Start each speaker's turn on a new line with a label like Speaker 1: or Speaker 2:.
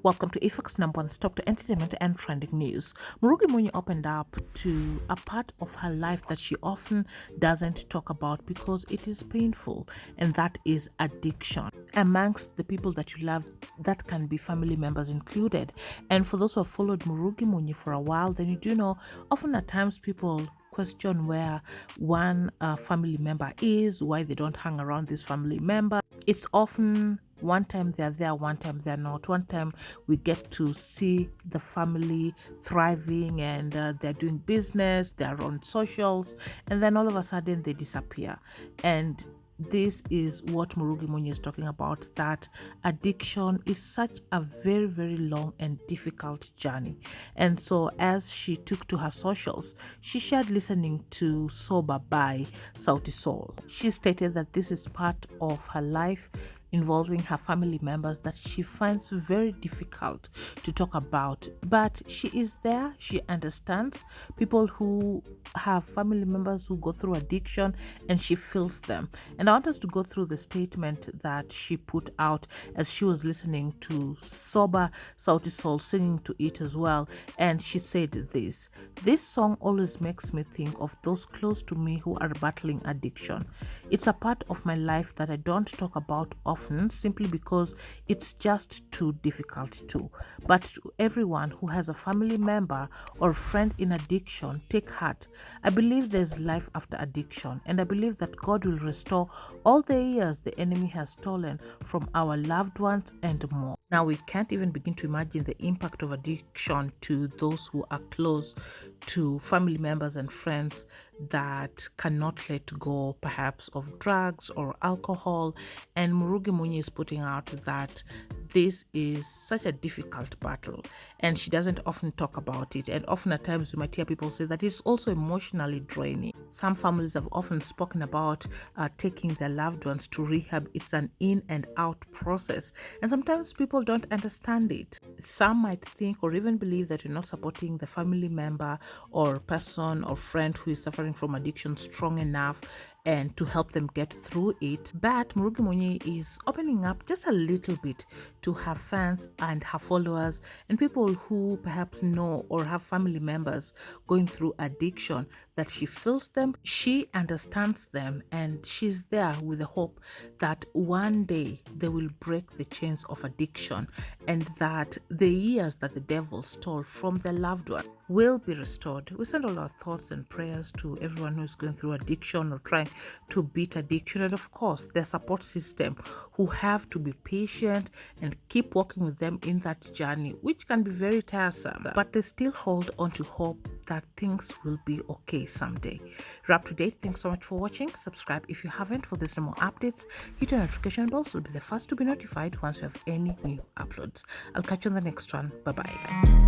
Speaker 1: Welcome to AFAC's #1 stop to entertainment and trending news. Murugi Munyi opened up to a part of her life that she often doesn't talk about because it is painful, and that is addiction. Amongst the people that you love, that can be family members included. And for those who have followed Murugi Munyi for a while, then you do know often at times people question where one family member is, why they don't hang around this family member. It's often one time they're there, one time they're not. One time we get to see the family thriving and they're doing business, they're on socials, and then all of a sudden they disappear. And this is what Murugi Munyi is talking about, that addiction is such a very, very long and difficult journey. And so as she took to her socials, she shared listening to Sober by Sauti Sol. She stated that this is part of her life involving her family members that she finds very difficult to talk about. But she is there, she understands people who have family members who go through addiction, and she feels them. And I want us to go through the statement that she put out as she was listening to Sober Sauti Sol singing to it as well. And she said this song always makes me think of those close to me who are battling addiction. It's a part of my life that I don't talk about often simply because it's just too difficult to. But to everyone who has a family member or friend in addiction, take heart. I believe there's life after addiction, and I believe that God will restore all the years the enemy has stolen from our loved ones and more. Now, we can't even begin to imagine the impact of addiction to those who are close to family members and friends that cannot let go perhaps of drugs or alcohol. And Murugi Munyi is putting out that this is such a difficult battle and she doesn't often talk about it. And often at times you might hear people say that it's also emotionally draining. Some families have often spoken about taking their loved ones to rehab. It's an in and out process, and sometimes people don't understand it. Some might think or even believe that you're not supporting the family member or person or friend who is suffering from addiction strong enough and to help them get through it. But Murugi Munyi is opening up just a little bit to her fans and her followers and people who perhaps know or have family members going through addiction, that she feels them, she understands them, and she's there with the hope that one day they will break the chains of addiction and that the years that the devil stole from their loved one will be restored. We send all our thoughts and prayers to everyone who's going through addiction or trying to beat addiction, and of course their support system who have to be patient and keep working with them in that journey, which can be very tiresome, but they still hold on to hope that things will be okay someday. You're up to date. Thanks so much for watching. Subscribe if you haven't for this and more updates. Hit your notification bell so you'll be the first to be notified once we have any new uploads. I'll catch you on the next one. Bye bye.